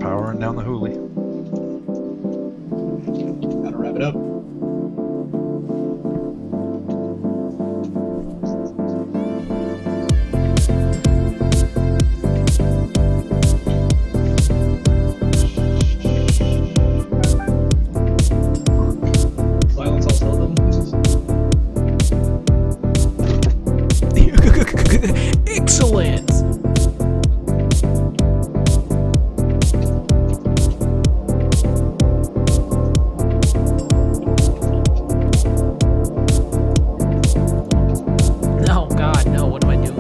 powering down the hoolie. Gotta wrap it up. Silence all cell devices. Excellent. Oh God, no! What am I doing?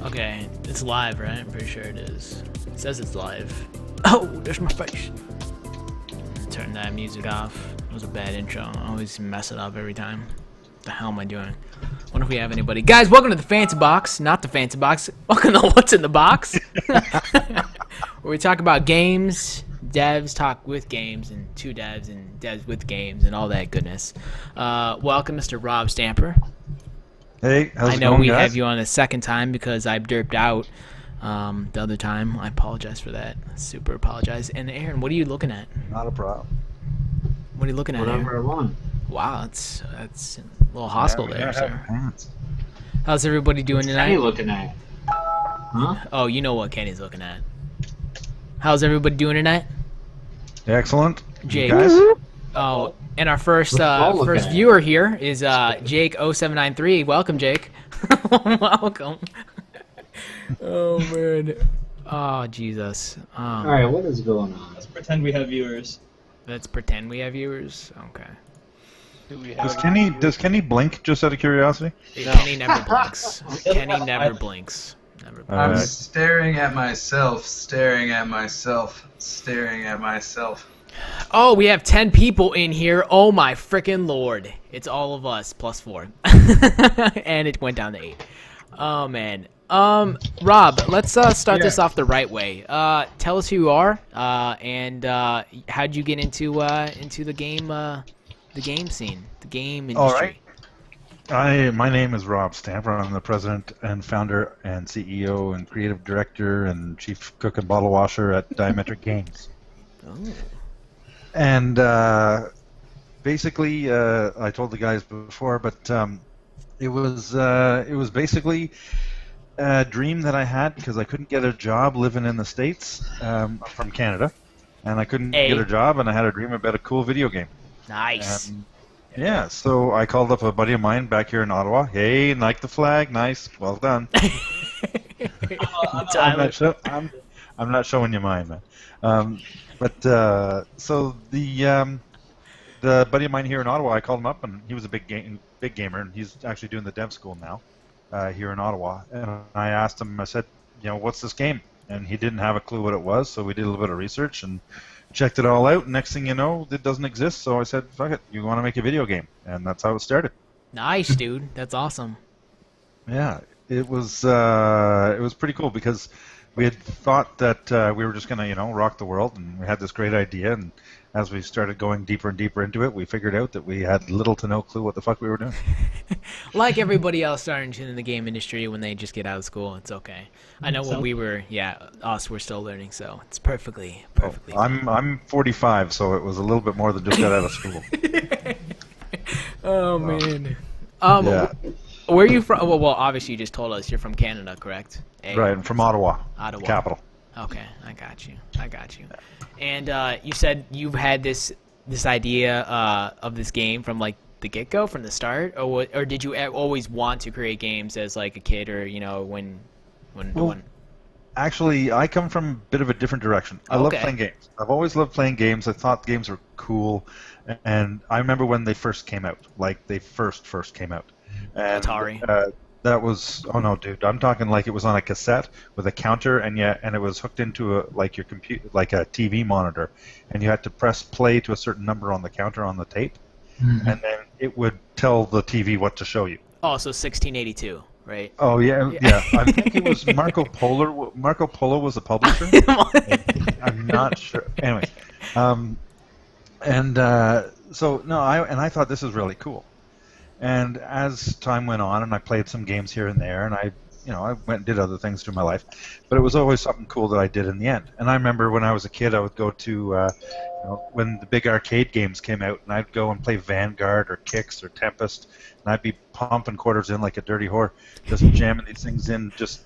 Okay, it's live, right? I'm pretty sure it is. It says it's live. Oh, there's my face. Turn that music off. It was a bad intro. I always mess it up every time. What the hell am I doing? Wonder if we have anybody. Guys, welcome to the Fancy Box. Not the Fancy Box. Welcome to What's in the Box. Where we talk about games, devs talk with games, and two devs and devs with games, and all that goodness. Welcome, Mr. Rob Stamper. Hey, how's I it know going, we guys? have you on a second time because I derped out the other time. I apologize for that. Super apologize. And Aaron, what are you looking at? Not a problem. What are you looking at, Whatever Aaron? I want. Wow, that's a little hostile Yeah, there, we sir. have pants. How's everybody doing What are you tonight? looking at? Huh? Oh, you know what Kenny's looking at. How's everybody doing tonight? Excellent. You Jake. guys? Oh, and our first What's Paul looking first at? viewer here is Jake0793. Welcome, Jake. Welcome. Oh man. Oh Jesus. Alright, what is going on? Let's pretend we have viewers. Let's pretend we have viewers. Okay. Do we Does have Kenny blink, just out of curiosity? Kenny never blinks. Kenny never blinks. Never blinks. Alright. I'm staring at myself, staring at myself, staring at myself. Oh, we have 10 people in here. Oh my freaking lord. It's all of us plus 4. And it went down to 8. Oh man. Rob, let's start this off the right way. Tell us who you are, and how'd you get into the game scene, the game industry. All right. My name is Rob Stamper. I'm the president and founder and CEO and creative director and chief cook and bottle washer at Diametric Games. Oh. And basically, I told the guys before, but it was basically a dream that I had because I couldn't get a job living in the States. I'm from Canada, and I couldn't Hey. get a job, and I had a dream about a cool video game. Nice. Yeah, so I called up a buddy of mine back here in Ottawa. Hey, like the flag, nice, well done. I'm Tyler. not showing you mine, man. So the buddy of mine here in Ottawa, I called him up, and he was a big gamer, and he's actually doing the dev school now here in Ottawa. And I asked him, I said, what's this game? And he didn't have a clue what it was, so we did a little bit of research and checked it all out. Next thing you know, it doesn't exist. So I said, fuck it, you want to make a video game? And that's how it started. Nice, dude. That's awesome. Yeah, it was pretty cool because we had thought that we were just gonna rock the world, and we had this great idea. And as we started going deeper and deeper into it, we figured out that we had little to no clue what the fuck we were doing. Like everybody else starting in the game industry when they just get out of school, it's okay. I know when we were, us, we're still learning, so it's perfectly. I'm 45, so it was a little bit more than just got out of school. Oh man. Yeah. Where are you from? Well, obviously you just told us you're from Canada, correct? Right, I'm from Ottawa, Ottawa. capital. Okay, I got you. And you said you've had this idea of this game from like the get-go, from the start, or did you always want to create games as like a kid, or when? Actually, I come from a bit of a different direction. I love Okay. playing games. I've always loved playing games. I thought games were cool, and I remember when they first came out, like they first came out. And, Atari. That was, oh no, dude! I'm talking like it was on a cassette with a counter, and it was hooked into your computer, like a TV monitor, and you had to press play to a certain number on the counter on the tape, and then it would tell the TV what to show you. Oh, so 1682, right? Oh yeah. I think it was Marco Polo. Marco Polo was the publisher. I'm not sure. Anyway, So no, I thought this was really cool. And as time went on, and I played some games here and there, and I went and did other things through my life, but it was always something cool that I did in the end. And I remember when I was a kid, I would go to, when the big arcade games came out, and I'd go and play Vanguard or Kix or Tempest, and I'd be pumping quarters in like a dirty whore, just jamming these things in, just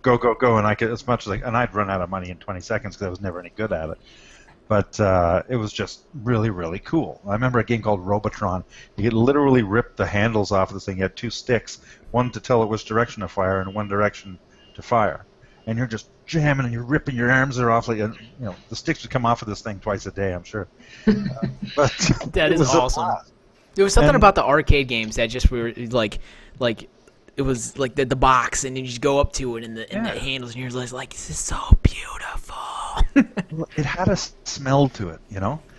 go go go, and I could as much as and I'd run out of money in 20 seconds because I was never any good at it. But it was just really, really cool. I remember a game called Robotron. You could literally rip the handles off of this thing. You had two sticks, one to tell it which direction to fire and one direction to fire. And you're just jamming and you're ripping your arms are off. Like, the sticks would come off of this thing twice a day, I'm sure. But That it is was a awesome. blast. There was something And- about the arcade games that just were like it was like the box, and then you just go up to it, and the handles, and you're just like, this is so beautiful. Well, it had a smell to it,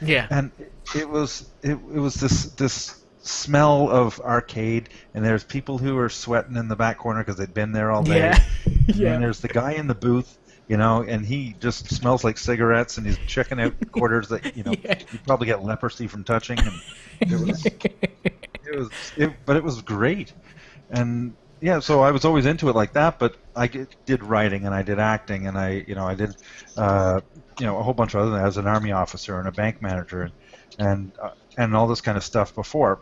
Yeah. and it was this smell of arcade, and there's people who are sweating in the back corner because they'd been there all day. Yeah. And Yeah. then there's the guy in the booth, and he just smells like cigarettes, and he's checking out quarters that you probably get leprosy from touching, and but it was great, and yeah, so I was always into it like that. But I did writing and I did acting and I did a whole bunch of other things. I was an army officer and a bank manager and all this kind of stuff before.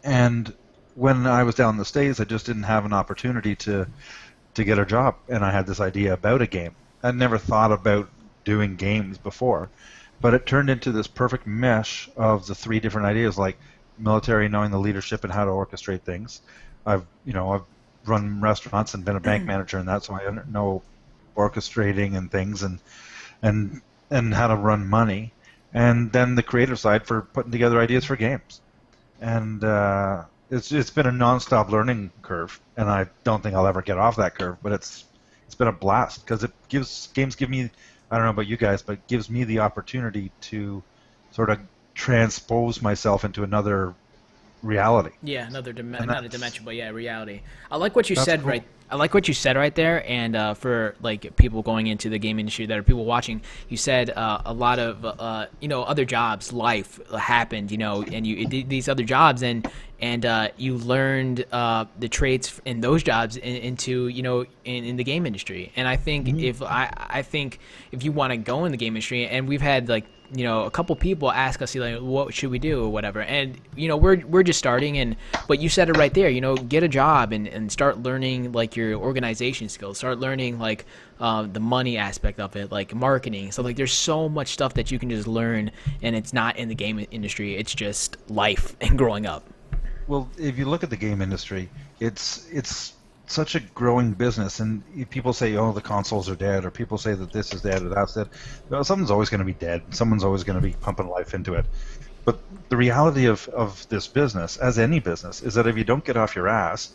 And when I was down in the States, I just didn't have an opportunity to get a job, and I had this idea about a game. I'd never thought about doing games before, but it turned into this perfect mesh of the three different ideas, like military, knowing the leadership and how to orchestrate things. I've run restaurants and been a bank manager and that, so I know orchestrating and things and how to run money, and then the creative side for putting together ideas for games. And it's been a non-stop learning curve, and I don't think I'll ever get off that curve. But it's been a blast because games give me, I don't know about you guys, but it gives me the opportunity to sort of transpose myself into another reality. Yeah, not a that's- dimension, but yeah, reality. I like what you That's said cool. right. I like what you said right there, and for like people going into the game industry that are people watching, you said a lot of other jobs, life happened, and you did these other jobs, and you learned the traits in those jobs into in the game industry. And I think I think if you want to go in the game industry, and we've had like a couple people ask us like, what should we do or whatever, and we're just starting, but you said it right there, get a job and start learning like your organization skills, start learning like the money aspect of it, like marketing. So like there's so much stuff that you can just learn, and it's not in the game industry, it's just life and growing up. Well, if you look at the game industry, it's such a growing business, and people say, "Oh, the consoles are dead," or people say that this is dead or that's dead. Well, something's always going to be dead. Someone's always going to be pumping life into it. But the reality of this business, as any business, is that if you don't get off your ass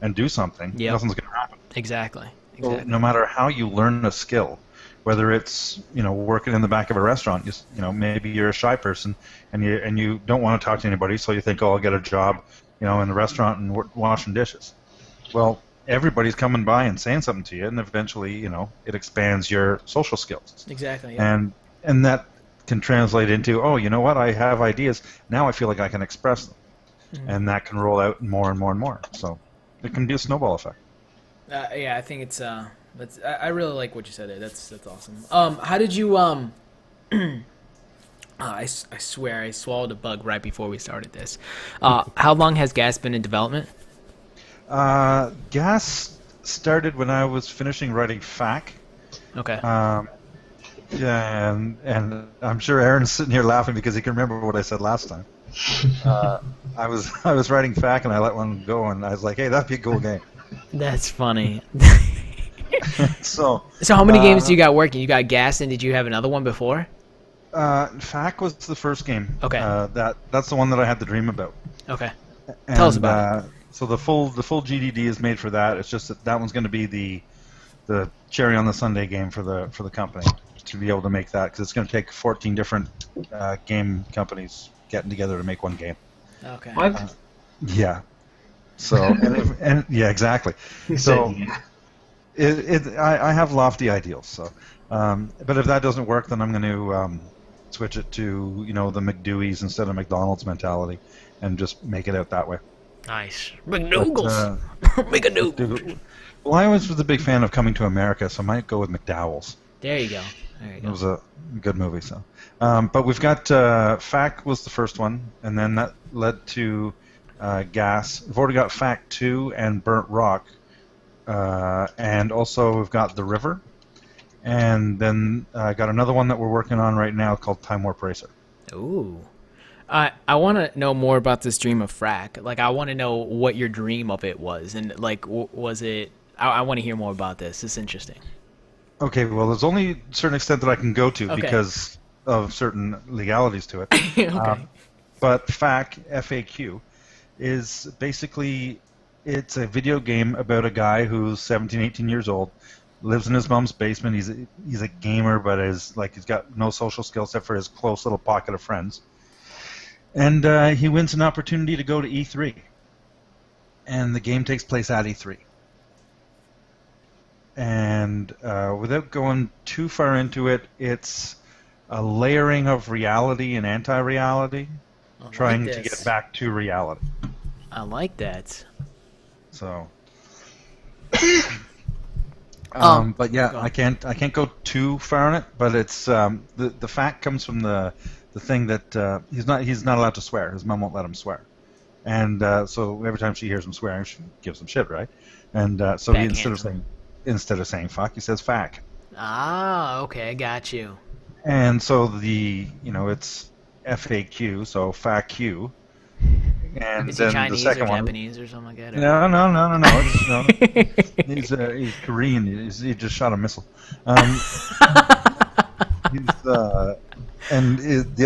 and do something, Yep. nothing's going to happen. Exactly. So no matter how you learn a skill, whether it's working in the back of a restaurant, maybe you're a shy person and you don't want to talk to anybody, so you think, "Oh, I'll get a job, in the restaurant and washing dishes." Well, everybody's coming by and saying something to you, and eventually, it expands your social skills. Exactly. Yeah. And that can translate into, "Oh, you know what? I have ideas. Now I feel like I can express them." And that can roll out more and more and more. So it can be a snowball effect. Yeah, I think it's I really like what you said there. That's awesome. How did you I swear I swallowed a bug right before we started this. How long has Gas been in development? Gas started when I was finishing writing FAQ. Okay. Yeah, and I'm sure Aaron's sitting here laughing because he can remember what I said last time. I was writing FAQ and I let one go, and I was like, "Hey, that'd be a cool game." That's funny. So So how many games do you got working? You got Gas, and did you have another one before? FAQ was the first game. Okay. That's the one that I had the dream about. Okay. And, Tell us about it. So the full GDD is made for that. It's just that one's going to be the cherry on the sundae game for the company to be able to make that, because it's going to take 14 different game companies getting together to make one game. Okay. What? Yeah. So and yeah, exactly. So I have lofty ideals. So, but if that doesn't work, then I'm going to switch it to the McDewey's instead of McDonald's mentality, and just make it out that way. Nice. McNoogles. But, McNoogles. well, I always was a big fan of Coming to America, so I might go with McDowell's. There you go. There you It go. was a good movie. So, but we've got FAC was the first one, and then that led to Gas. We've already got FAC 2 and Burnt Rock, and also we've got The River, and then I got another one that we're working on right now called Time Warp Racer. Ooh. I want to know more about this dream of FRAC. Like, I want to know what your dream of it was, and like, was it? I want to hear more about this. It's interesting. Okay, well, there's only a certain extent that I can go to Okay. because of certain legalities to it. Okay. But FAQ, F-A-Q, is basically, it's a video game about a guy who's 17, 18 years old, lives in his mom's basement. He's a gamer, but he's got no social skills except for his close little pocket of friends. And he wins an opportunity to go to E3. And the game takes place at E3. And without going too far into it, it's a layering of reality and anti-reality, trying to get back to reality. I like that. So, go but yeah, on. I can't go too far on it. But it's the fact comes from the thing that he's not allowed to swear. His mom won't let him swear, and so every time she hears him swearing, she gives him shit, right? And so he, instead of saying fuck, he says fack. Ah, okay, got you. And so it's FAQ, so FAQ. And Is he then Chinese the or second one. Japanese or something like that? or- No. He's Korean. He just shot a missile. The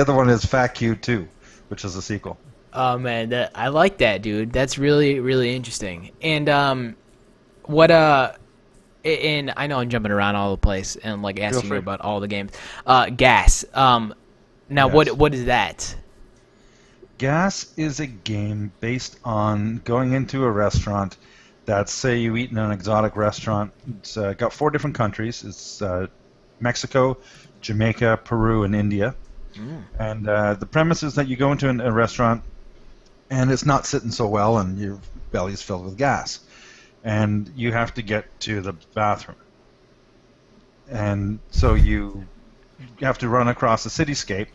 other one is FAQ 2, which is a sequel. Oh man, I like that, dude. That's really, really interesting. And and I know I'm jumping around all the place and like asking you free. about all the games. Gas. Now Yes. what is that? Gas is a game based on going into a restaurant that, say you eat in an exotic restaurant. It's got 4 different countries. It's Mexico, Jamaica, Peru, and India. And the premise is that you go into a restaurant and it's not sitting so well and your belly's filled with gas. And you have to get to the bathroom. And so you have to run across the cityscape.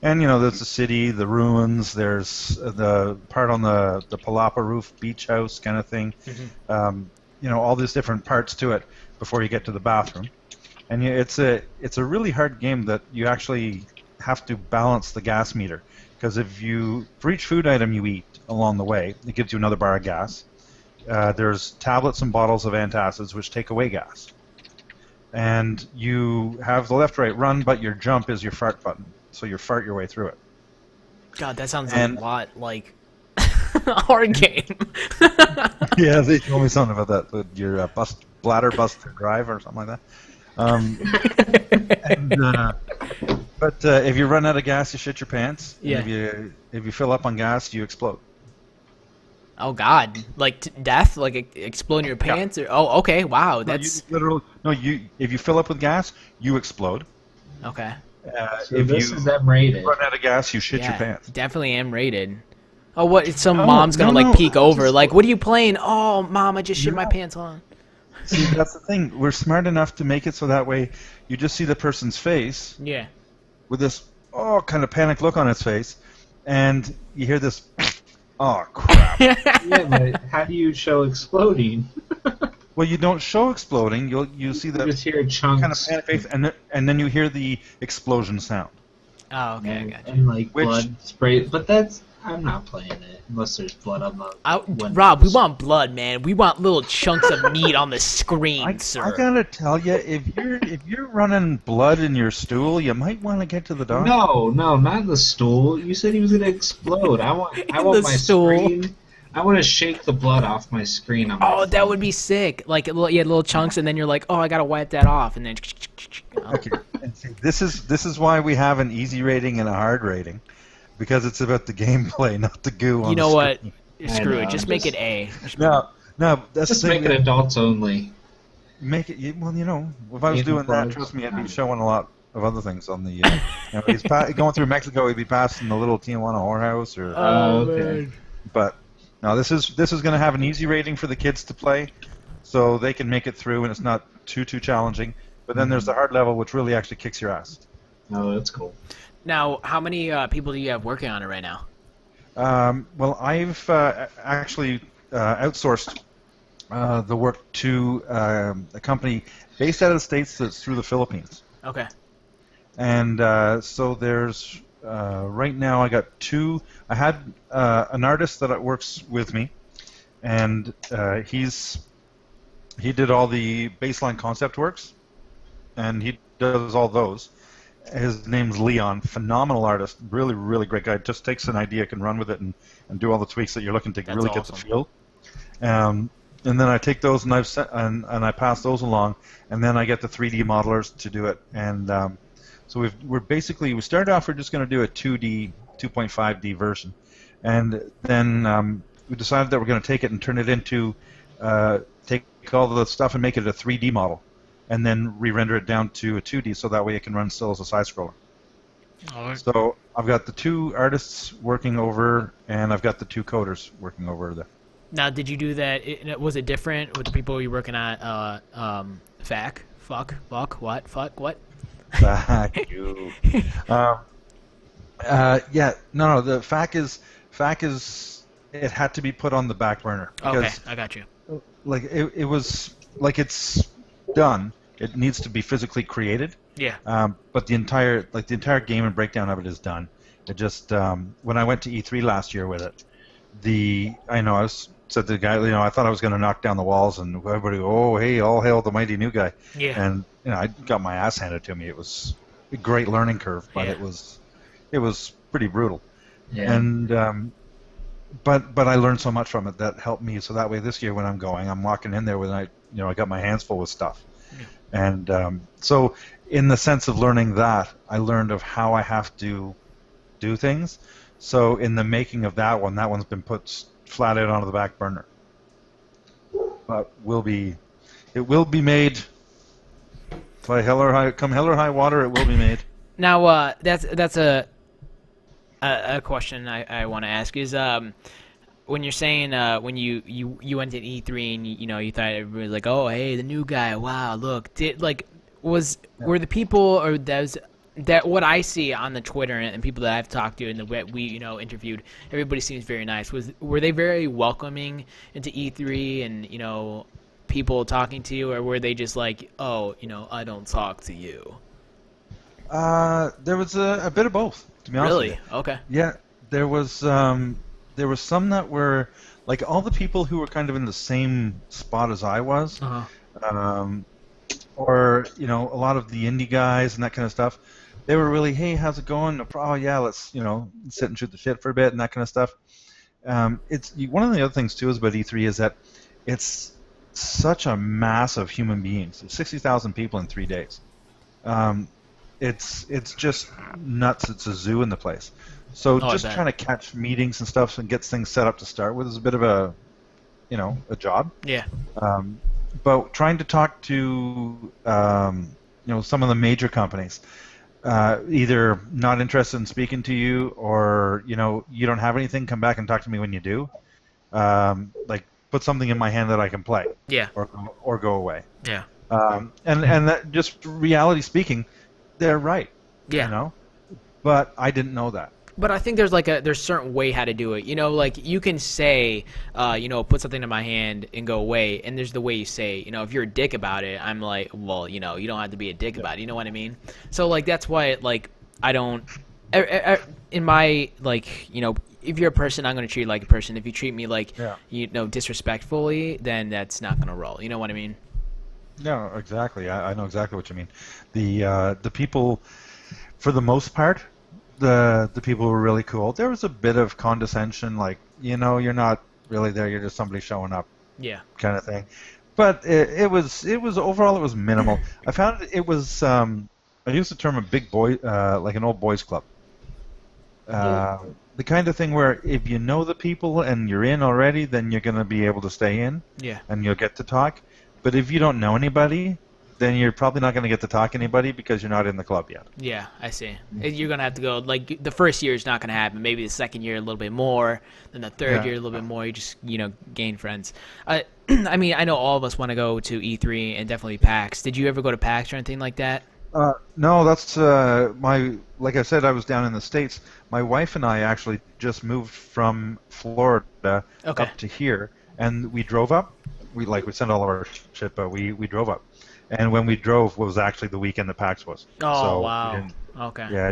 And, there's the city, the ruins, there's the part on the Palapa roof beach house kind of thing. All these different parts to it before you get to the bathroom. And it's a really hard game that you actually have to balance the gas meter. Because for each food item you eat along the way, it gives you another bar of gas. There's tablets and bottles of antacids which take away gas. And you have the left-right run, but your jump is your fart button. So you fart your way through it. God, that sounds And- a lot like a hard game. Yeah, they told me something about that. Your bladder buster drive or something like that. But if you run out of gas, you shit your pants. Yeah. And if you fill up on gas, you explode. Oh God, like death, like exploding your pants, or okay, wow, that's If you fill up with gas, you explode. okay. So if this you is M-rated. run out of gas, you shit your Yeah, pants. definitely M rated. Oh, what? Some No, mom's gonna no, peek no, over, just- like, what are you playing? Oh, mom, I just shit my No. pants on. See, that's the thing. We're smart enough to make it so that way you just see the person's face Yeah. with this kind of panicked look on its face, and you hear this, oh crap. Yeah, but how do you show exploding? Well, you don't show exploding. You see You the just hear chunks kind of panic face, and then you hear the explosion sound. Oh, okay, I got you. and like Which- blood spray. But I'm not playing it unless there's blood on the. windows. Rob, we want blood, man. We want little chunks of meat on the screen, I sir. gotta tell you, if you're running blood in your stool, you might want to get to the doctor. No, not the stool. You said he was gonna explode. I want the my stool. screen. I want to shake the blood off my screen. On my Oh, that phone. would be sick. Like, you had little chunks, and then you're like, oh, I gotta wipe that off, and then. Okay. And see, this is why we have an easy rating and a hard rating, because it's about the gameplay, not the goo. You know what? Screen. Screw know, it. Just I'm make just- it A. No, that's Just the thing. make it adults only. Make it. Well, if I was Even doing that, for- trust me, I'd be showing a lot of other things on the. He's going through Mexico. He'd be passing the little Tijuana whorehouse, or. Okay. But no, this is going to have an easy rating for the kids to play, so they can make it through, and it's not too challenging. But then there's the hard level, which really actually kicks your ass. Oh, that's cool. Now, how many people do you have working on it right now? Well, I've actually outsourced the work to a company based out of the States that's through the Philippines. Okay. And so there's right now I got two. I had an artist that works with me, and he did all the baseline concept works, and he does all those. His name's Leon, phenomenal artist, really, really great guy. Just takes an idea, can run with it, and do all the tweaks that you're looking to That's really get awesome. the feel. And then I take those and and I pass those along, and then I get the 3D modelers to do it. And so we started off, we're just going to do a 2D, 2.5D version, and then we decided that we're going to take it and turn it into take all the stuff and make it a 3D model, and then re-render it down to a 2D, so that way it can run still as a side scroller. All right. So I've got the two artists working over, and I've got the two coders working over there. Now, did you do that? Was it different with the people you were working on? Fuck, what? Fuck you. Yeah, no. The FAQ is it had to be put on the back burner Okay, because I got you. like it was like it's done. It needs to be physically created. Yeah. But the entire game and breakdown of it is done. It just when I went to E3 last year with it, said to the guy, I thought I was going to knock down the walls, and everybody, oh hey, all hail the mighty new guy. Yeah. And I got my ass handed to me. It was a great learning curve, but Yeah. it was pretty brutal. Yeah. And but I learned so much from it that helped me. So that way, this year when I'm going, I'm walking in there with I got my hands full with stuff. Yeah. And so in the sense of learning that, I learned of how I have to do things. So in the making of that one's been put flat out onto the back burner. But it will be made. By hell or high water, it will be made. Now, that's a question I want to ask is when you're saying when you went to E3 and you thought everybody was like, oh hey, the new guy, wow, look, were the people or that what I see on the Twitter and people that I've talked to and that we interviewed, everybody seems very nice. Were they very welcoming into E3 and people talking to you, or were they just like, oh, I don't talk to you? There was a bit of both, to be honest with Really? you. Okay. Yeah, there was some that were like all the people who were kind of in the same spot as I was, or a lot of the indie guys and that kind of stuff. They were really, hey, how's it going? Oh yeah, let's sit and shoot the shit for a bit and that kind of stuff. It's one of the other things too is about E3 is that it's such a mass of human beings. It's 60,000 people in 3 days. It's just nuts. It's a zoo in the place. So just trying to catch meetings and stuff and get things set up to start with is a bit of a job. Yeah. But trying to talk to some of the major companies, either not interested in speaking to you or you don't have anything, come back and talk to me when you do. Like put something in my hand that I can play. Yeah. Or go away. Yeah. And that just reality speaking, they're right. Yeah. But I didn't know that. But I think there's a certain way how to do it. Like you can say, put something in my hand and go away, and there's the way you say. If you're a dick about it, I'm like, well, you don't have to be a dick about it. You know what I mean? So that's why I don't. In my if you're a person, I'm gonna treat you like a person. If you treat me like disrespectfully, then that's not gonna roll. You know what I mean? No, exactly. I know exactly what you mean. The people, for the most part. The people were really cool. There was a bit of condescension, like you're not really there. You're just somebody showing up, kind of thing. But it was overall it was minimal. I found it was I used the term a big boy, like an old boys club. The kind of thing where if you know the people and you're in already, then you're going to be able to stay in, and you'll get to talk. But if you don't know anybody, then you're probably not going to get to talk to anybody because you're not in the club yet. Yeah, I see. You're gonna have to go. Like the first year is not gonna happen. Maybe the second year a little bit more. Then the third Yeah. year a little bit more. You just gain friends. I mean, I know all of us want to go to E3 and definitely PAX. Did you ever go to PAX or anything like that? No, that's like I said, I was down in the States. My wife and I actually just moved from Florida Okay. up to here, and we drove up. We sent all of our shit, but we drove up. And when we drove was actually the weekend that PAX was. Oh So we wow. didn't- Okay. Yeah,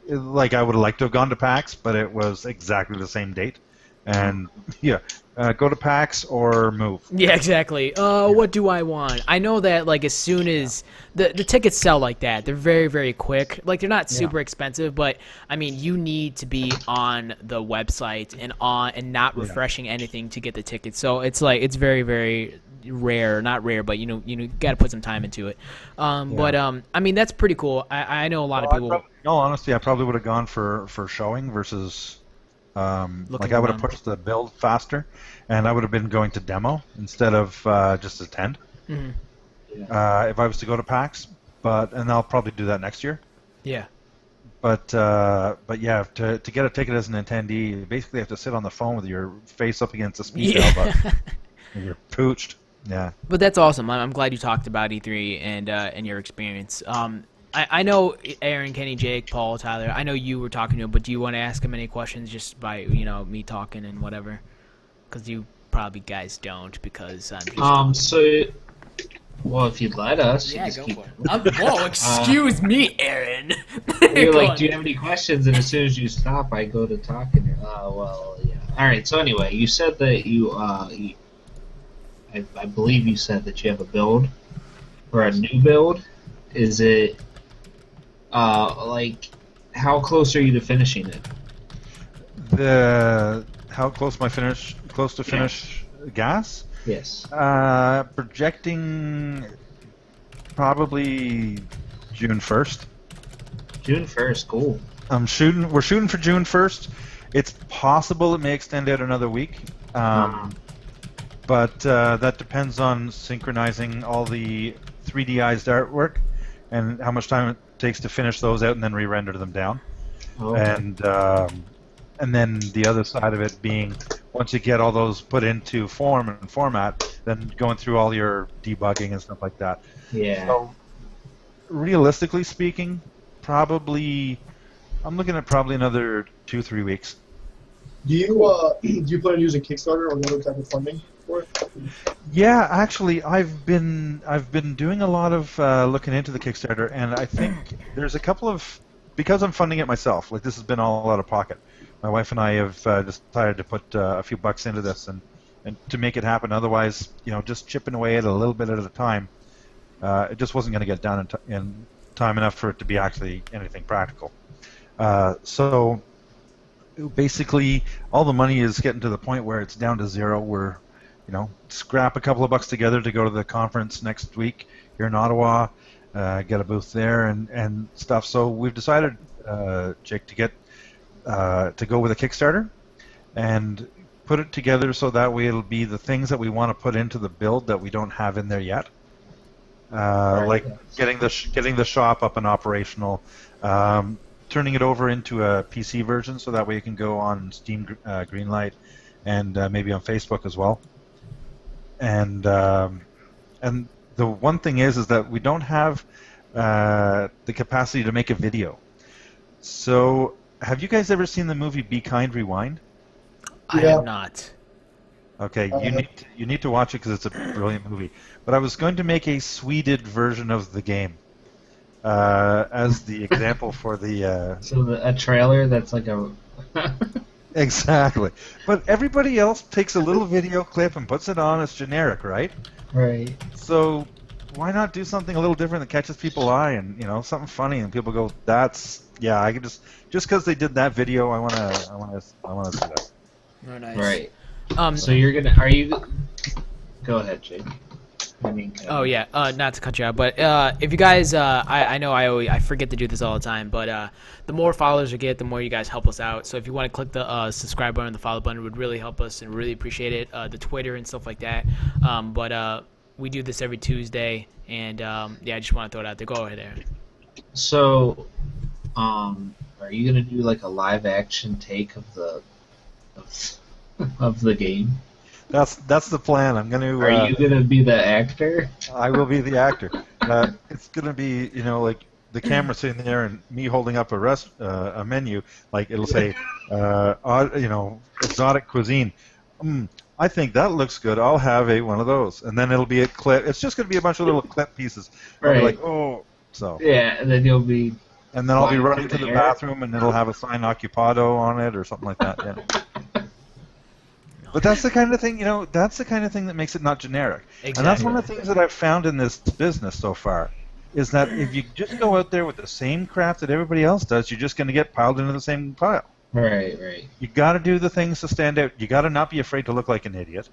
like I would have liked to have gone to PAX, but it was exactly the same date. And yeah, go to PAX or move. Yeah, exactly. What do I want? I know that like as soon as the tickets sell like that, they're very, very quick. Like they're not super expensive, but I mean you need to be on the website and not refreshing anything to get the tickets. So it's very, very rare, not rare, but you got to put some time into it. But I mean that's pretty cool. I know a lot of people. No, honestly, I probably would have gone for showing versus. Like I would have around. pushed the build faster, and I would have been going to demo instead of just attend. Mhm. If I was to go to PAX, and I'll probably do that next year. Yeah. But yeah, to get a ticket as an attendee, you basically have to sit on the phone with your face up against the speed dial button. And you're pooched. Yeah. But that's awesome. I'm glad you talked about E3 and your experience. I know Aaron, Kenny, Jake, Paul, Tyler. I know you were talking to him, but do you want to ask him any questions just by me talking and whatever? Because you probably guys don't because I'm just. Well, if you'd let us, you Yeah, just go keep. for it. Whoa, excuse me, Aaron. You're Go like, on. do you have any questions? And as soon as you stop, I go to talking. Well, yeah. All right. So anyway, you said that I believe you said that you have a build or a new build. Is it like how close are you to finishing it? How close close to finish gas? Yes. Projecting probably June 1st. June 1st. Cool. We're shooting for June 1st. It's possible it may extend out another week. But that depends on synchronizing all the 3D-ized artwork and how much time it takes to finish those out and then re-render them down. Okay. And then the other side of it being, once you get all those put into form and format, then going through all your debugging and stuff like that. Yeah. So, realistically speaking, I'm looking at probably another 2-3 weeks. Do you plan on using Kickstarter or another type of funding for it? Yeah, actually, I've been doing a lot of looking into the Kickstarter, and I think there's a couple of, because I'm funding it myself. Like this has been all out of pocket. My wife and I have decided to put a few bucks into this and to make it happen. Otherwise, just chipping away at it a little bit at a time, it just wasn't going to get done in time enough for it to be actually anything practical. So basically, all the money is getting to the point where it's down to zero. We're scrap a couple of bucks together to go to the conference next week here in Ottawa, get a booth there and stuff. So we've decided, Jake, to go with a Kickstarter and put it together so that way it'll be the things that we want to put into the build that we don't have in there yet. Like getting the shop up and operational, turning it over into a PC version so that way it can go on Steam Greenlight and maybe on Facebook as well. And the one thing is that we don't have the capacity to make a video. So, have you guys ever seen the movie Be Kind, Rewind? I Yeah. have not. Okay, you need to watch it because it's a brilliant movie. But I was going to make a Sweded version of the game as the example for the. So a trailer that's like a. Exactly. But everybody else takes a little video clip and puts it on as generic, right? Right. So why not do something a little different that catches people's eye and something funny and people go, I can just because they did that video, I want to see that. Very nice. Right. So you're gonna? Are you? Go ahead, Jake. Oh yeah, not to cut you out, but if you guys, I know I forget to do this all the time, but the more followers we get, the more you guys help us out. So if you want to click the subscribe button, the follow button, it would really help us and really appreciate it. The Twitter and stuff like that. But we do this every Tuesday, and yeah, I just want to throw it out there. Go ahead, Aaron. So, are you gonna do like a live action take of the game? That's the plan. I'm going Are to. you gonna be the actor? I will be the actor. It's going to be, like the camera sitting there and me holding up a menu. Like it'll say, exotic cuisine. I think that looks good. I'll have one of those, and then it'll be a clip. It's just going to be a bunch of little clip pieces. I'll be Right. like, oh, so. Yeah, and then you'll be. And then I'll be Flying running through to the the air. bathroom, and it'll have a sign "Occupado" on it or something like that. Yeah. But that's the kind of thing, that's the kind of thing that makes it not generic. And that's one of the things that I've found in this business so far, is that if you just go out there with the same crap that everybody else does, you're just going to get piled into the same pile. Right. You got to do the things to stand out. You got to not be afraid to look like an idiot,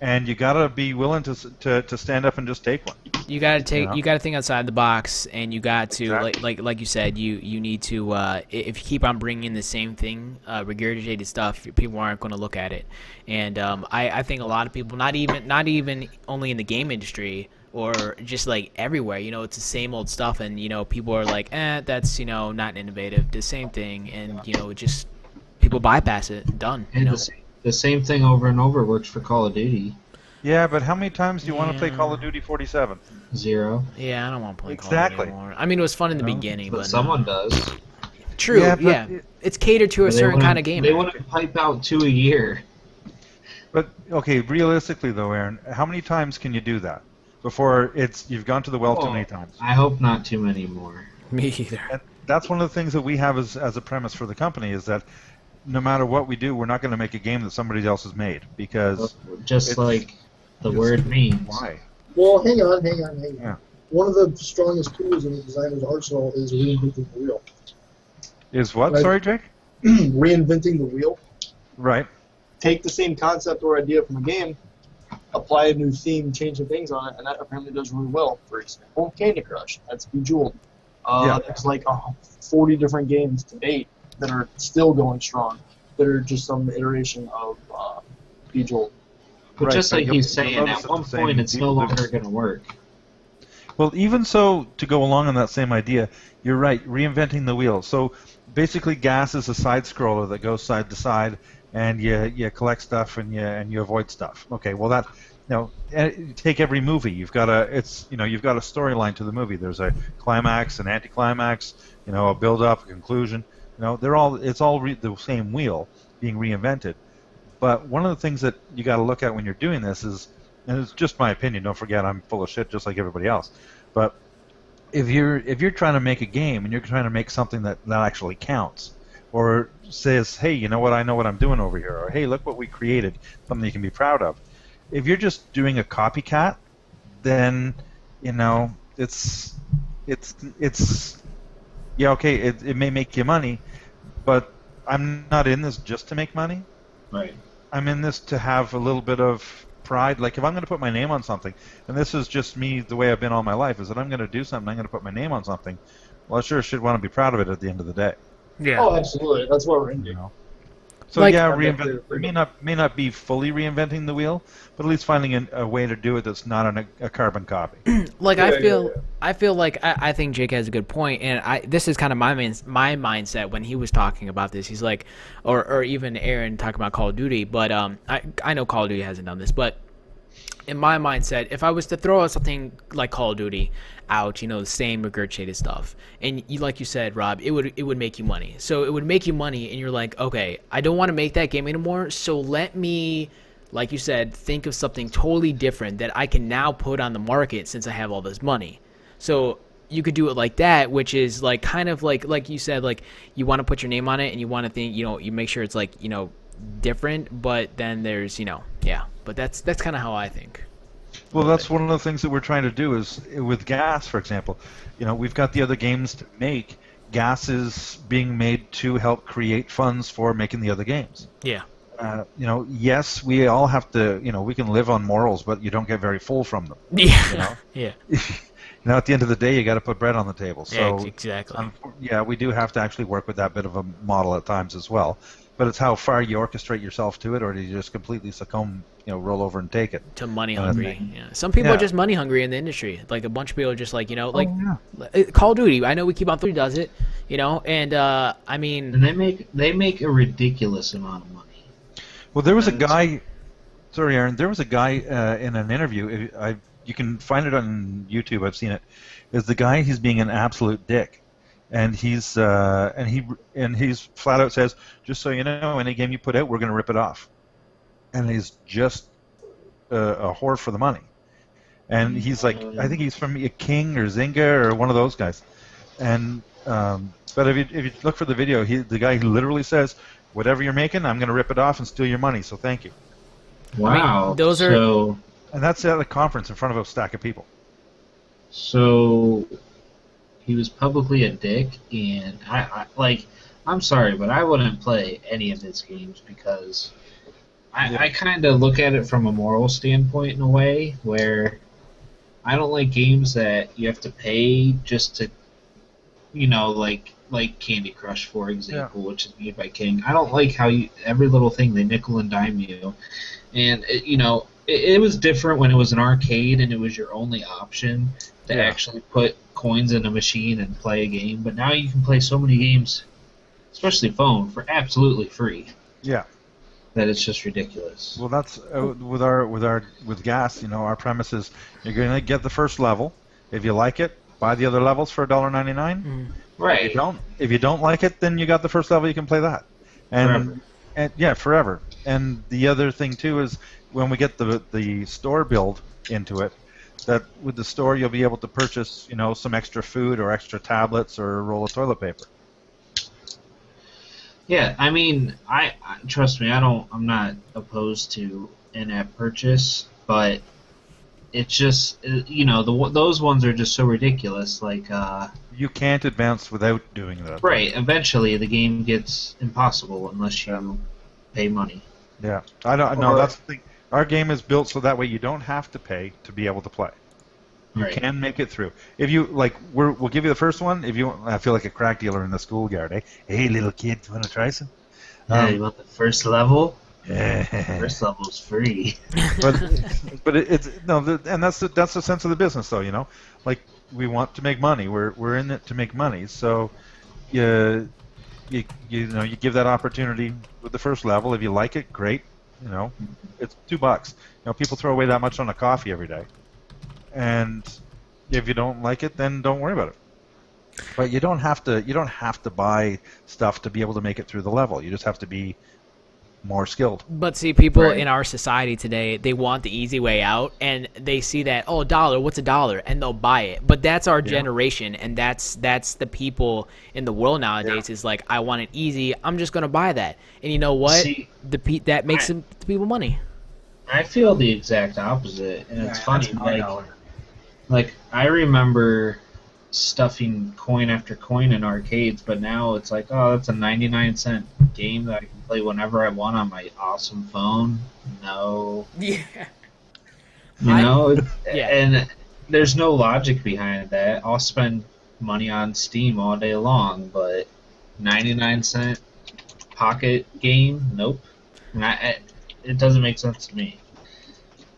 and you got to be willing to stand up and just take one. You gotta take. Yeah. You gotta think outside the box, and you got to Exactly. like you said. You need to. If you keep on bringing the same thing, regurgitated stuff, people aren't going to look at it. And I think a lot of people, not even only in the game industry or just like everywhere, it's the same old stuff, and people are like, that's not innovative, the same thing, and just people bypass it. Done. And the same thing over and over works for Call of Duty. Yeah, but how many times do you want to play Call of Duty 47? 0. Yeah, I don't want to play Exactly. Call of Duty anymore. I mean, it was fun in the beginning, But but someone does. true. Yeah, Yeah, but it's catered to a They certain wouldn't- kind of game. They want to pipe out 2 a year. But okay, realistically though, Aaron, how many times can you do that before you've gone to the well too many times? I hope not too many more. Me either. And that's one of the things that we have as a premise for the company is that no matter what we do, we're not going to make a game that somebody else has made because Just It's- like the it's- word means. why? Well, hang on. Yeah. One of the strongest tools in the designer's arsenal is reinventing the wheel. Is what? Right. Sorry, Jake. Reinventing the wheel. Right. Take the same concept or idea from a game, apply a new theme, change some things on it, and that apparently does really well. For example, Candy Crush. That's Bejeweled. Yeah. There's like 40 different games to date that are still going strong, that are just some iteration of Bejeweled. But Right, just but like you'll- he's saying, you'll notice at that one the same point it's no people do- longer going to work. Well, even so, to go along on that same idea, you're right, reinventing the wheel. So basically, Gas is a side scroller that goes side to side, and you collect stuff and you avoid stuff. Okay, well take every movie. You've got a storyline to the movie. There's a climax, an anticlimax, a build up, a conclusion. It's all the same wheel being reinvented. But one of the things that you got to look at when you're doing this is, and it's just my opinion. Don't forget, I'm full of shit, just like everybody else. But if you're trying to make a game and you're trying to make something that actually counts, or says, hey, you know what? I know what I'm doing over here, or hey, look what we created, something you can be proud of. If you're just doing a copycat, then it's yeah, okay, it may make you money, but I'm not in this just to make money. Right. I'm in this to have a little bit of pride. Like if I'm going to put my name on something, and this is just me the way I've been all my life, is that I'm going to do something, I'm going to put my name on something. Well, I sure should want to be proud of it at the end of the day. Yeah. Oh, absolutely. That's what we're into. So Like- yeah, may not be fully reinventing the wheel, but at least finding a way to do it that's not a carbon copy. Like Yeah, I feel like I think Jake has a good point, and this is kind of my mindset when he was talking about this. He's like, or even Aaron talking about Call of Duty, but I know Call of Duty hasn't done this, but in my mindset, if I was to throw out something like Call of Duty out, the same regurgitated stuff, and like you said, Rob, it would make you money. So it would make you money, and you're like, okay, I don't want to make that game anymore, so let me, like you said, think of something totally different that I can now put on the market since I have all this money. So you could do it like that, which is like kind of like you said, like you want to put your name on it, and you want to think, you make sure it's like, different, but then there's, yeah. But that's kind of how I think. Well, that's one of the things that we're trying to do is with Gas, for example. We've got the other games to make. Gas is being made to help create funds for making the other games. Yeah. Yes, we all have to, we can live on morals, but you don't get very full from them. Yeah. Yeah. At the end of the day, you got to put bread on the table. So Yeah, exactly. yeah, we do have to actually work with that bit of a model at times as well. but it's how far you orchestrate yourself to it, or do you just completely succumb, roll over and take it. To money Uh, hungry. Yeah. Some people yeah. are just money hungry in the industry. Like a bunch of people are just like, Yeah. Call of Duty. I know we keep on 3 does it, and I mean, And they make a ridiculous amount of money. Well, there was a That's- guy. Sorry, Aaron. There was a guy in an interview. You can find it on YouTube. I've seen it. Is the guy? He's being an absolute dick, and he's flat out says, "Just so you know, any game you put out, we're going to rip it off," and he's just a whore for the money. And he's like, I think he's from King or Zynga or one of those guys. And but if you look for the video, the guy literally says, "Whatever you're making, I'm going to rip it off and steal your money. So thank you." Wow. those are- so And that's at a conference in front of a stack of people. so he was publicly a dick, and I'm sorry, but I wouldn't play any of his games because I kind of look at it from a moral standpoint in a way where I don't like games that you have to pay just to, like Candy Crush, for example, which is made by King. I don't like how every little thing they nickel and dime you, and it was different when it was an arcade and it was your only option to actually put coins in a machine and play a game. But now you can play so many games, especially phone, for absolutely free. Yeah. That it's just ridiculous. Well, that's with gas. Our premise is you're going to get the first level. If you like it, buy the other levels for $1.99. Right. If you don't like it, then you got the first level. You can play that. Forever. And yeah, forever. And the other thing too is when we get the store build into it, that with the store you'll be able to purchase some extra food or extra tablets or a roll of toilet paper. Yeah, I mean, I trust me, I'm not opposed to in-app purchase, but it's just those ones are just so ridiculous. Like, You can't advance without doing that. right, eventually the game gets impossible unless you pay money. Yeah, I don't know. Or- That's the thing. Our game is built so that way you don't have to pay to be able to play. You Right. can make it through. If you we'll give you the first one. If you, I feel like a crack dealer in the schoolyard. Hey, little kid, want to try some? Yeah, you want the first level? Yeah. First level's free. but it's no, and that's the sense of the business, though. Like we want to make money. We're in it to make money. So, you give that opportunity with the first level. If you like it, great. It's $2. People throw away that much on a coffee every day. And if you don't like it, then don't worry about it. But you don't have to buy stuff to be able to make it through the level. You just have to be more skilled. But see, people Right. in our society today, they want the easy way out, and they see that, oh, $1, what's $1? And they'll buy it. But that's our generation, and that's the people in the world nowadays is like, I want it easy, I'm just going to buy that. And you know what? See, That makes the people money. I feel the exact opposite, and it's funny. That's my dollar. Like, I remember stuffing coin after coin in arcades, but now it's like, oh, that's a 99-cent game that I can play whenever I want on my awesome phone. No. Yeah. Yeah. And there's no logic behind that. I'll spend money on Steam all day long, but 99-cent pocket game, nope. It doesn't make sense to me.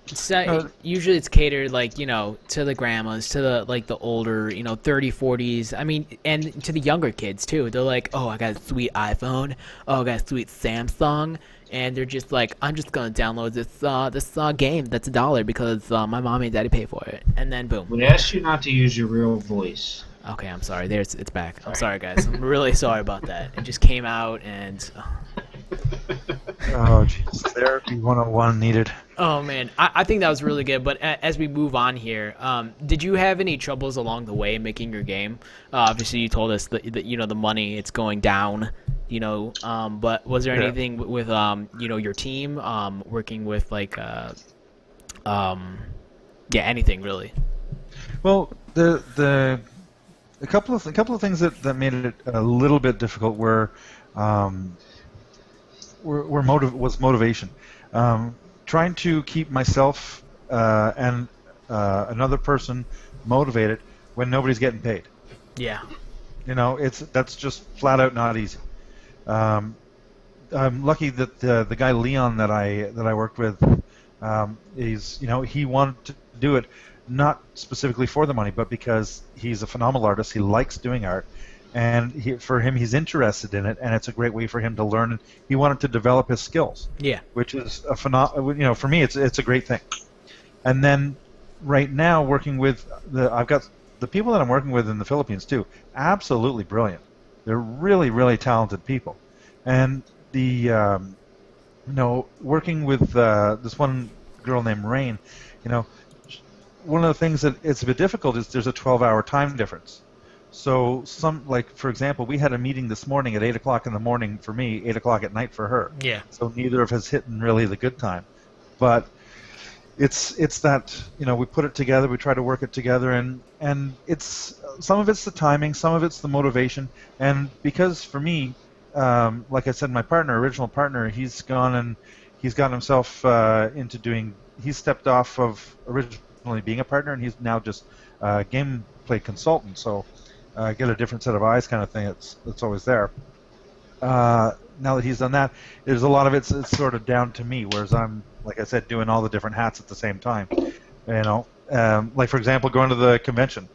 So, usually it's catered to the grandmas, to the older 30, 40s. I mean, and to the younger kids too. They're like, oh, I got a sweet iPhone, oh, I got a sweet Samsung, and they're just like, I'm just gonna download this game that's $1 because my mom and daddy pay for it, and then boom. We asked you not to use your real voice. Okay, I'm sorry. It's back. I'm sorry, guys. I'm really sorry about that. It just came out and. Oh, jeez. Therapy 101 needed. Oh man, I think that was really good. But as we move on here, did you have any troubles along the way making your game? Obviously, you told us that the money it's going down. But was there anything with your team working with anything really? Well, a couple of things that made it a little bit difficult were motivation. Trying to keep myself and another person motivated when nobody's getting paid. Yeah. That's just flat out not easy. I'm lucky that the guy Leon that I worked with, he wanted to do it not specifically for the money, but because he's a phenomenal artist. He likes doing art, and for him, he's interested in it, and it's a great way for him to learn. And he wanted to develop his skills, Yeah. which is for me, it's a great thing. And then right now, working with I've got the people that I'm working with in the Philippines too. Absolutely brilliant. They're really, really talented people, and working with this one girl named Rain, one of the things that it's a bit difficult is there's a 12-hour time difference. So for example, we had a meeting this morning at 8 o'clock in the morning for me, 8 o'clock at night for her. Yeah. So neither of us hit really the good time, but it's that we put it together, we try to work it together, and it's some of it's the timing, some of it's the motivation, and because for me, like I said, my original partner, he's gotten himself into doing. He's stepped off of originally being a partner, and he's now just a gameplay consultant. So get a different set of eyes, kind of thing. It's always there. Now that he's done that, there's a lot of it's sort of down to me, whereas I'm, like I said, doing all the different hats at the same time. Like for example, going to the convention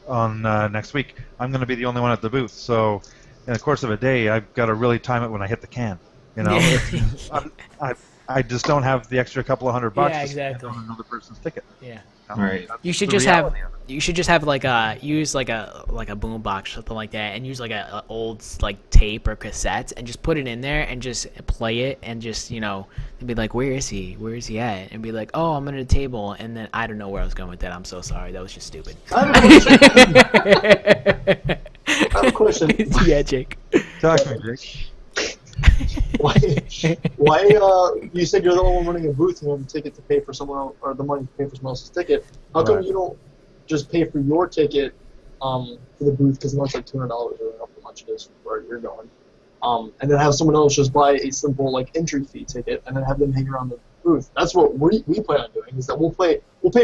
on next week, I'm going to be the only one at the booth. So in the course of a day, I've got to really time it when I hit the can. I just don't have the extra couple of $100 Yeah, to exactly. spend on another person's ticket. Yeah. Right. That's You should the just reality of it. you should just have use like a boom box, something like that, and use like a old like tape or cassette and just put it in there and just play it and just and be like, where is he at, and be like, oh, I'm under the table, and then I don't know where I was going with that. I'm so sorry, that was just stupid. I have a question. Yeah, Jake. Talk to me, Jake. Why? You said you're the only one running a booth and you have a ticket to pay for someone else, or the money to pay for someone else's ticket. How come Right. you don't just pay for your ticket for the booth, because it's like $200 or however much it is where you're going, and then have someone else just buy a simple entry fee ticket and then have them hang around the booth? That's what we plan on doing. Is that we'll pay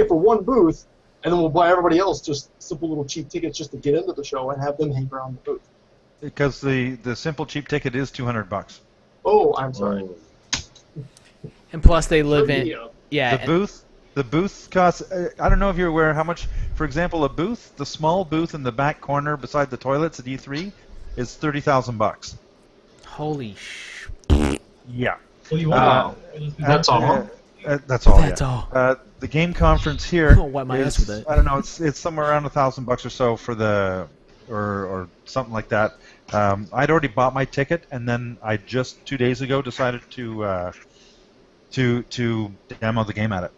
for one booth and then we'll buy everybody else just simple little cheap tickets just to get into the show and have them hang around the booth. Because the simple cheap ticket is $200. Oh, I'm sorry. And plus, they live in The booth costs. I don't know if you're aware how much. For example, the small booth in the back corner beside the toilets at E3, is $30,000. Holy Yeah. Wow. That's all. That's all. That's yeah. all. The game conference here I'll wipe my ass with it. I don't know. It's somewhere around $1,000 or so for the, or something like that. I'd already bought my ticket, and then I just 2 days ago decided to demo the game at it.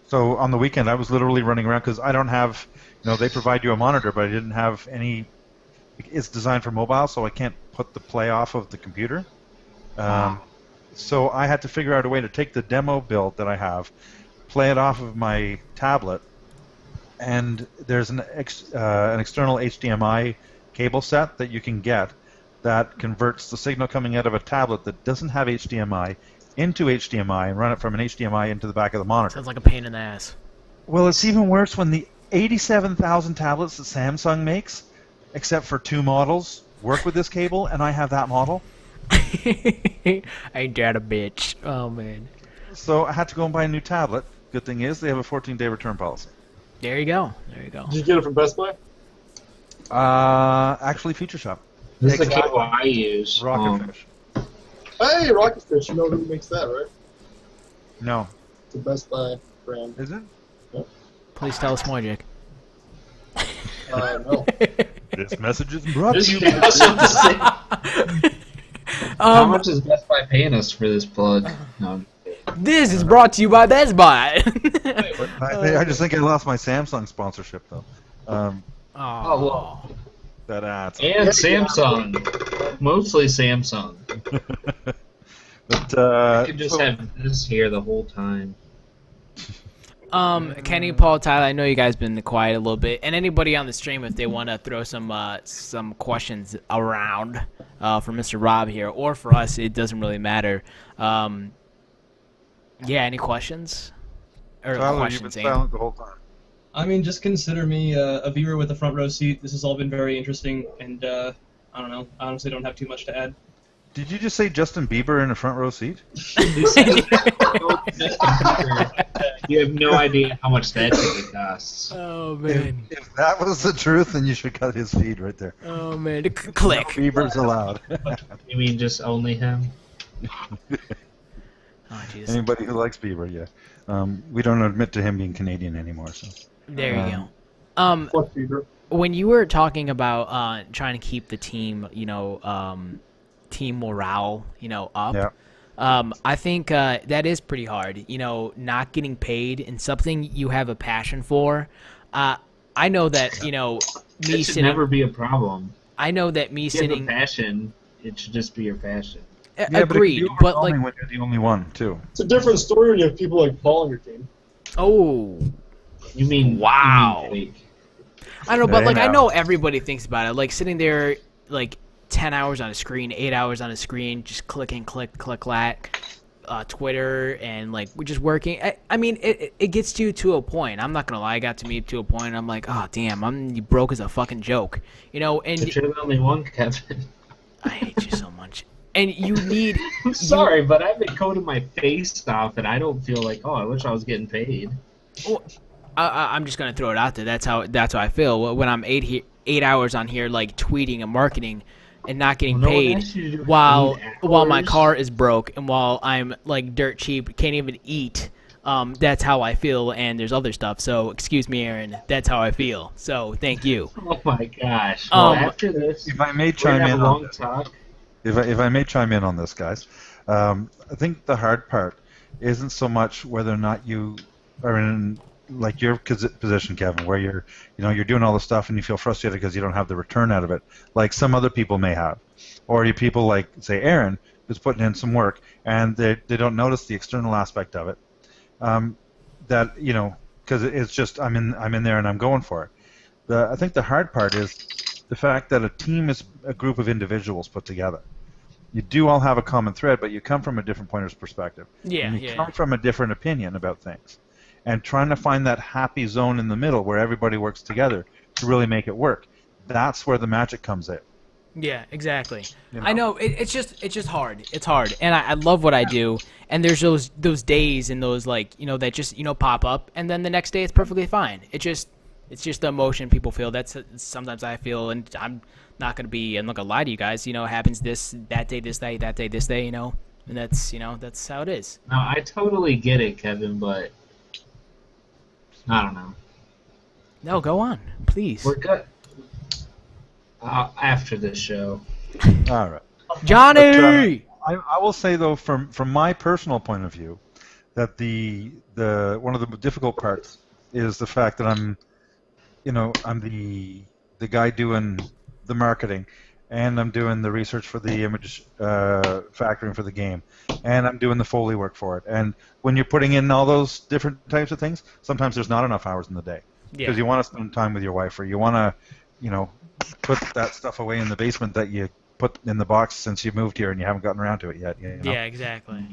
So on the weekend, I was literally running around because I don't have, they provide you a monitor, but I didn't have any. It's designed for mobile, so I can't put the play off of the computer. So I had to figure out a way to take the demo build that I have, play it off of my tablet, and there's an external HDMI cable set that you can get that converts the signal coming out of a tablet that doesn't have HDMI into HDMI and run it from an HDMI into the back of the monitor. Sounds like a pain in the ass. Well, it's even worse when the 87,000 tablets that Samsung makes, except for 2 models, work with this cable, and I have that model. Ain't that a bitch? Oh, man. So I had to go and buy a new tablet. Good thing is they have a 14-day return policy. There you go. There you go. Did you get it from Best Buy? Actually, Future Shop. This is the cable I use. Rocketfish. Hey, Rocket Fish, you know who makes that, right? No. It's a Best Buy brand. Is it? Please tell us more, Jake. No. This message is brought to you Yeah, I was about to say, how Um, much is Best Buy paying us for this plug? No. this is brought to you by Best Buy. I just think I lost my Samsung sponsorship, though. Oh, well. That adds. And Samsung. Mostly Samsung. But I could just have this here the whole time. Kenny, Paul, Tyler, I know you guys been quiet a little bit, and anybody on the stream, if they want to throw some questions around for Mr. Rob here, or for us, it doesn't really matter. Yeah, any questions? Or Tyler, you've questions, been Aiden? silent the whole time. I mean, just consider me a viewer with a front row seat. This has all been very interesting, and I don't know. I honestly don't have too much to add. Did you just say Justin Bieber in a front row seat? Who said you have no idea how much that ticket costs. Oh man. If that was the truth, then you should cut his feed right there. Oh man. Click. Bieber's allowed. You mean just only him? Oh jeez. Anybody who likes Bieber, yeah. We don't admit to him being Canadian anymore. So. There you go. Fuck Bieber. When you were talking about trying to keep the team, team morale, up. Yeah. I think that is pretty hard. Not getting paid in something you have a passion for. I know that me That should sitting. never be a problem. I know that me If you have a sitting. passion, it should just be your passion. Agreed, but like, when you're the only one too. It's a different story when you have people like Paul on your team. oh, You mean Wow. You mean fake. I don't know, but Hey, like I now. know everybody thinks about it. Like sitting there, like 10 hours on a screen, 8 hours on a screen, just clicking, click, Twitter, and like we're just working. I mean, it gets you to a point. I'm not gonna lie, it got to me to a point. And I'm like, oh damn, I'm broke as a fucking joke, And But you're the only one, Kevin. I hate you so much. And you need. I'm sorry, but I've been coding my face off, and I don't feel like, I wish I was getting paid. Well, I'm just gonna throw it out there. That's how I feel when I'm 8 hours on here, like tweeting and marketing, and not getting Well, no one paid asked you to do while 8 my hours. car is broke and while I'm like dirt cheap, can't even eat. That's how I feel, and there's other stuff. So excuse me, Aaron. That's how I feel. So thank you. Oh my gosh. Well, after this, If I may we're chime gonna have in a on long this, talk. if I may chime in on this, guys, I think the hard part isn't so much whether or not you are in like your position, Kevin, where you're doing all the stuff and you feel frustrated because you don't have the return out of it, like some other people may have, or you people like say Aaron, who's putting in some work and they don't notice the external aspect of it. That because it's just I'm in there and I'm going for it. I think the hard part is the fact that a team is a group of individuals put together. You do all have a common thread, but you come from a different point of perspective. Yeah, and you yeah. come from a different opinion about things. And trying to find that happy zone in the middle where everybody works together to really make it work. That's where the magic comes in. Yeah, exactly. You I know it's just hard. It's hard, and I love what I do. And there's those days and those that just pop up, and then the next day it's perfectly fine. It's just the emotion people feel. That's sometimes I feel, and I'm not gonna lie to you guys. It happens that day, this day, that day, this day. And that's how it is. No, I totally get it, Kevin, but I don't know. No, go on, please. We're good. After this show. All right. Johnny! I will say though, from my personal point of view, that the one of the difficult parts is the fact that I'm the guy doing the marketing, and I'm doing the research for the image factoring for the game, and I'm doing the Foley work for it. And when you're putting in all those different types of things, sometimes there's not enough hours in the day because you want to spend time with your wife, or you want to, put that stuff away in the basement that you put in the box since you moved here and you haven't gotten around to it yet. Yeah, exactly.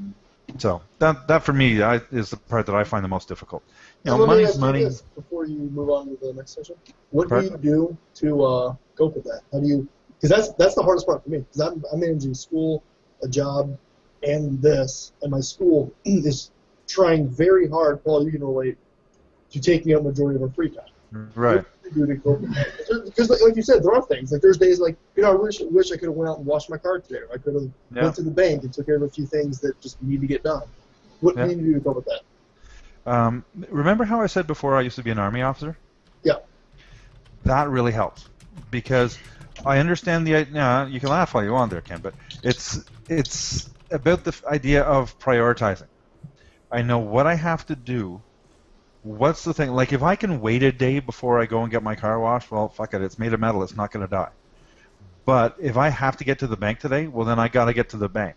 So that for me is the part that I find the most difficult. So let me Money's ask you money. this before you move on to the next session. What Pardon? do you do to cope with that? How do you? Because that's the hardest part for me. Because I'm managing school, a job, and this, and my school is trying very hard. Paul, you can relate to taking up majority of our free time. Right. What do you do to cope with that? Because like you said, there are things like there's days like I wish I could have went out and washed my car today. Or I could have went to the bank and took care of a few things that just need to get done. What do you do to cope with that? Remember how I said before I used to be an Army officer? Yeah. That really helps because I understand the idea. You can laugh all you want there, Ken, but it's about the idea of prioritizing. I know what I have to do. What's the thing? Like if I can wait a day before I go and get my car washed, well, fuck it. It's made of metal. It's not going to die. But if I have to get to the bank today, well, then I got to get to the bank.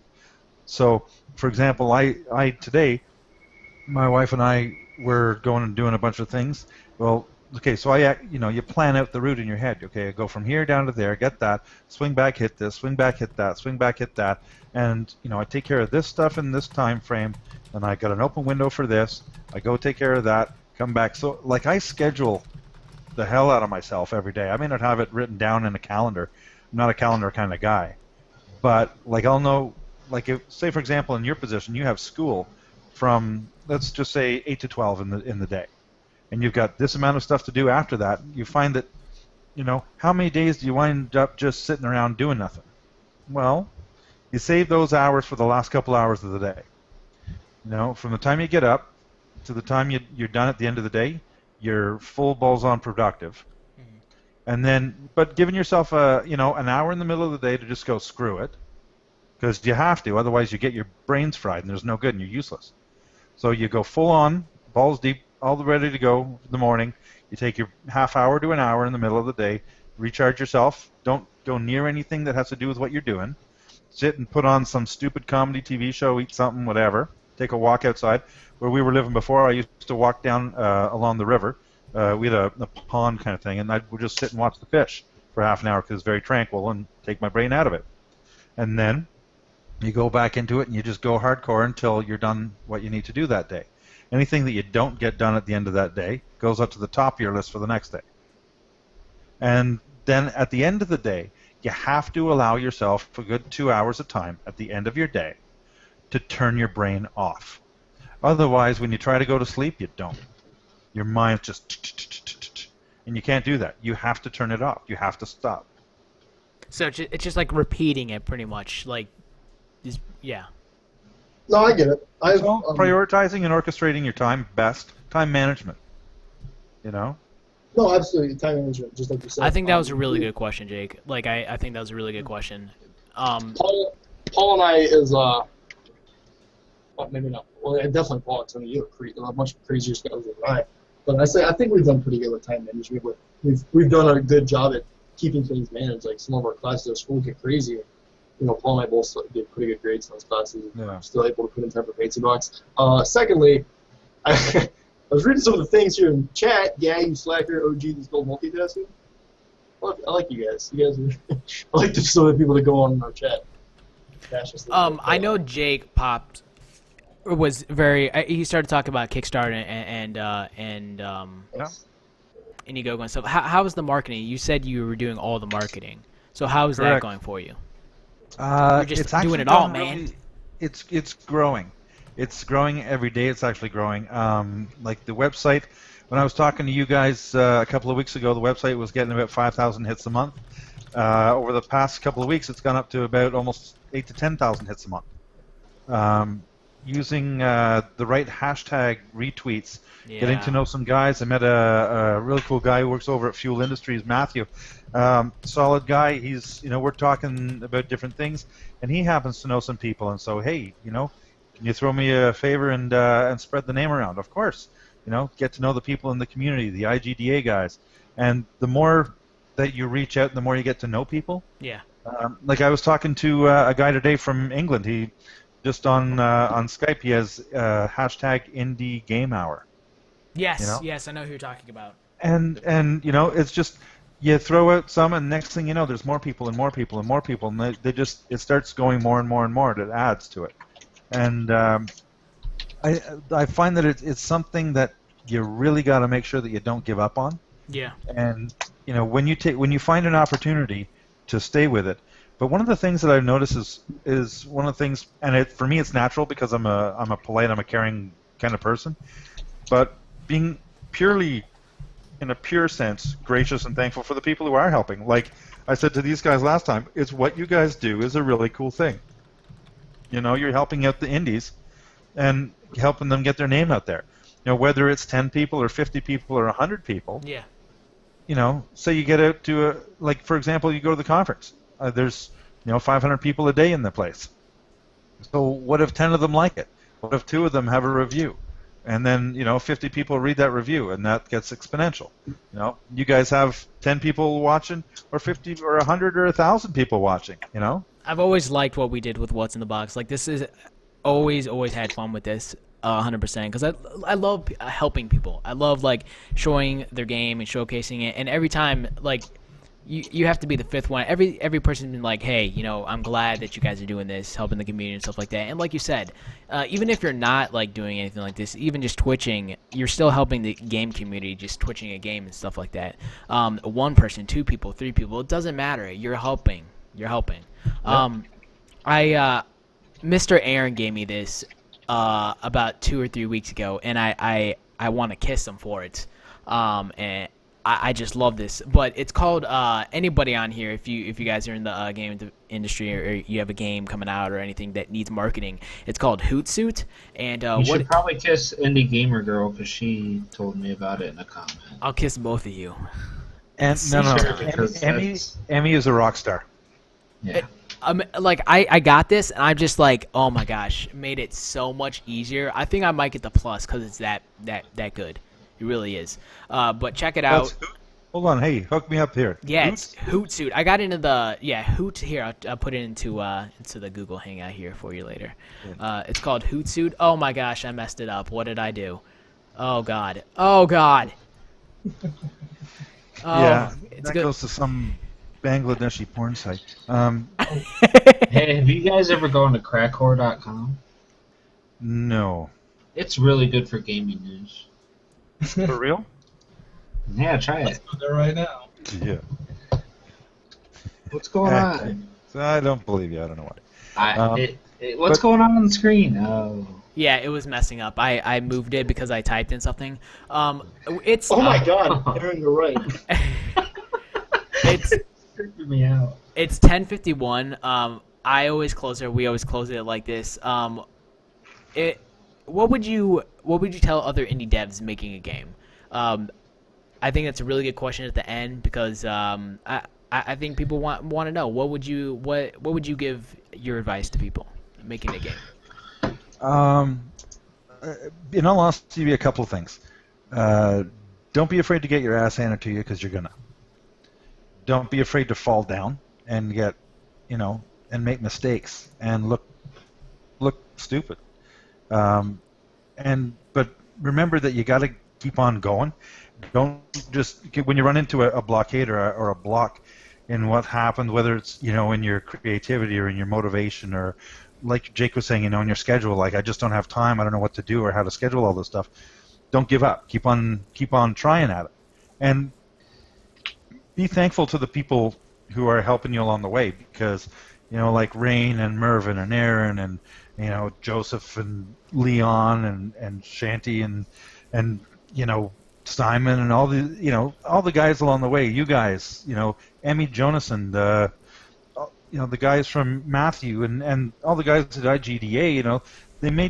So, for example, I today, my wife and I were going and doing a bunch of things. Well, okay, so you plan out the route in your head. Okay, I go from here down to there, get that, swing back, hit this, swing back, hit that, swing back, hit that, and I take care of this stuff in this time frame. And I got an open window for this. I go take care of that, come back. So, like, I schedule the hell out of myself every day. I may not have it written down in a calendar. I'm not a calendar kind of guy. But like I'll know, like if, say for example in your position you have school from, let's just say 8 to 12 in the day, and you've got this amount of stuff to do after that. You find that, how many days do you wind up just sitting around doing nothing? Well, you save those hours for the last couple hours of the day. From the time you get up to the time you're done at the end of the day, you're full balls on productive. And then, but giving yourself an hour in the middle of the day to just go screw it, because you have to, otherwise you get your brains fried and there's no good and you're useless. So you go full on, balls deep, all ready to go in the morning. You take your half hour to an hour in the middle of the day, recharge yourself. Don't go near anything that has to do with what you're doing. Sit and put on some stupid comedy TV show, eat something, whatever. Take a walk outside. Where we were living before, I used to walk down along the river. We had a pond kind of thing, and I would just sit and watch the fish for half an hour because it's very tranquil and take my brain out of it. And then you go back into it and you just go hardcore until you're done what you need to do that day. Anything that you don't get done at the end of that day goes up to the top of your list for the next day. And then at the end of the day, you have to allow yourself a good 2 hours of time at the end of your day to turn your brain off. Otherwise, when you try to go to sleep, you don't. Your mind's just, and you can't do that. You have to turn it off. You have to stop. So it's just like repeating it, pretty much. Yeah. No, I get it. So prioritizing and orchestrating your time best. Time management. No, absolutely. Time management, just like you said. I think that was a really good question, Jake. I think that was a really good question. Paul and I is well, maybe not. Well, definitely Paul and Tony. You have a much crazier schedule than I. But I think we've done pretty good with time management. We've done a good job at keeping things managed. Like some of our classes at school get crazy. Paul and I both get pretty good grades in those classes. Yeah. I'm still able to put in time for fancy bucks. Secondly, I was reading some of the things here in chat. Yeah, you slacker, OG, these gold multitasking. I like you guys. You guys I like some of the people that go on in our chat. I know Jake was he started talking about Kickstarter and Indiegogo and stuff. How was the marketing? You said you were doing all the marketing. So how is that going for you? You're just it's doing it all, man. It's growing. It's growing every day. It's actually growing. Like the website, when I was talking to you guys a couple of weeks ago, the website was getting about 5,000 hits a month. Over the past couple of weeks, it's gone up to about almost 8,000 to 10,000 hits a month. Using the right hashtag retweets, getting to know some guys. I met a really cool guy who works over at Fuel Industries, Matthew. Solid guy. He's, we're talking about different things, and he happens to know some people. And so, hey, can you throw me a favor and spread the name around? Of course. Get to know the people in the community, the IGDA guys. And the more that you reach out, the more you get to know people. Yeah. Like I was talking to a guy today from England. He just on Skype, he has hashtag Indie Game Hour. Yes, yes, I know who you're talking about. And it's just you throw out some, and next thing you know, there's more people and more people and more people, and they just it starts going more and more and more. And it adds to it, and I find that it's something that you really got to make sure that you don't give up on. Yeah. And when you find an opportunity to stay with it. But one of the things that I've noticed is one of the things, and for me it's natural because I'm a polite, I'm a caring kind of person. But being purely, in a pure sense, gracious and thankful for the people who are helping. Like I said to these guys last time, it's what you guys do is a really cool thing. You're helping out the indies and helping them get their name out there. Whether it's 10 people or 50 people or 100 people. Yeah. Say you get out to like for example, you go to the conference. There's 500 people a day in the place. So what if 10 of them like it? What if 2 of them have a review? And then 50 people read that review, and that gets exponential. You guys have 10 people watching, or 50, or 100, or 1,000 people watching. I've always liked what we did with What's in the Box. Like this is always had fun with this. 100%, because I love helping people. I love showing their game and showcasing it. And every time you have to be the fifth one. Every person's been like, hey, I'm glad that you guys are doing this, helping the community and stuff like that. And like you said, even if you're not doing anything like this, even just twitching, you're still helping the game community, just twitching a game and stuff like that. 1 person, 2 people, 3 people, it doesn't matter. You're helping. Yeah. Mr. Aaron gave me this about 2 or 3 weeks ago, and I want to kiss him for it. And I just love this. But it's called anybody on here, if you guys are in the game industry or you have a game coming out or anything that needs marketing, it's called Hootsuite. And You should probably kiss Indie Gamer Girl because she told me about it in a comment. I'll kiss both of you. And no, Sure, because Emmy that's- is a rock star. Yeah. Like I got this, and I'm just like, oh my gosh, it made it so much easier. I think I might get the plus because it's that good. It really is. But check it out. Hold on, hey, hook me up here. Yeah, it's Hootsuite. I got into the Hoot here. I'll put it into the Google Hangout here for you later. It's called Hootsuite. Oh my gosh, I messed it up. What did I do? Oh god. Oh god. Yeah, it's that good. goes to some Bangladeshi porn site. Hey, have you guys ever gone to crackhore.com? No. It's really good for gaming news. For real? Yeah, try Let's it. go there right now. Yeah. What's going on? I don't believe you. I don't know why. What's going on the screen? Oh. Yeah, it was messing up. I moved it because I typed in something. It's Oh my god, Aaron, you're right. it's Freaking me out. It's 10:51. I always close it. We always close it like this. What would you tell other indie devs making a game? I think that's a really good question at the end because I think people want to know what would you give your advice to people making a game? In all honesty, be a couple of things. Don't be afraid to get your ass handed to you because you're gonna. Don't be afraid to fall down and get, and make mistakes and look stupid. But remember that you got to keep on going. Don't just when you run into a blockade or a block in what happened, whether it's in your creativity or in your motivation or like Jake was saying, in your schedule. Like I just don't have time. I don't know what to do or how to schedule all this stuff. Don't give up. Keep on trying at it, and be thankful to the people who are helping you along the way because like Rain and Mervin and Aaron and Joseph and Leon and Shanty and Simon and all the guys along the way. You guys, Emmy Jonason, the guys from Matthew and all the guys at IGDA. They may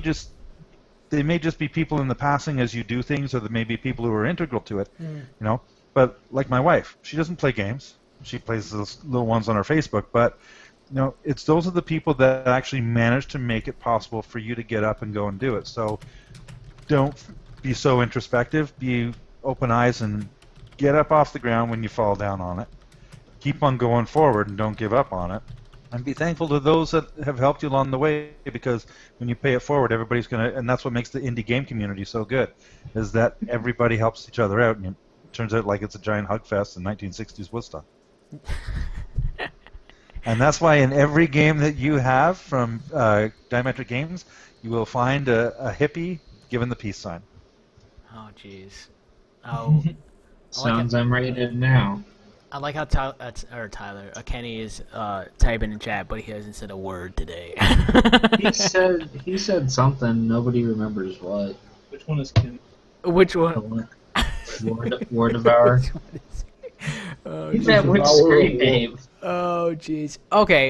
just be people in the passing as you do things, or there may be people who are integral to it. But like my wife, she doesn't play games. She plays those little ones on her Facebook, but it's those are the people that actually manage to make it possible for you to get up and go and do it. So don't be so introspective. Be open eyes and get up off the ground when you fall down on it. Keep on going forward and don't give up on it. And be thankful to those that have helped you along the way because when you pay it forward, everybody's going to, and that's what makes the indie game community so good, is that everybody helps each other out. And it turns out like it's a giant hug fest in 1960s Woodstock. And that's why in every game that you have from Diametric Games, you will find a hippie given the peace sign. Oh, jeez. Oh. Sounds M-rated now. I like how Tyler, Kenny is typing in chat, but he hasn't said a word today. He said something. Nobody remembers what. Which one is Ken? Which one? War Devourer. Oh, He said which screen name. oh, jeez. Okay.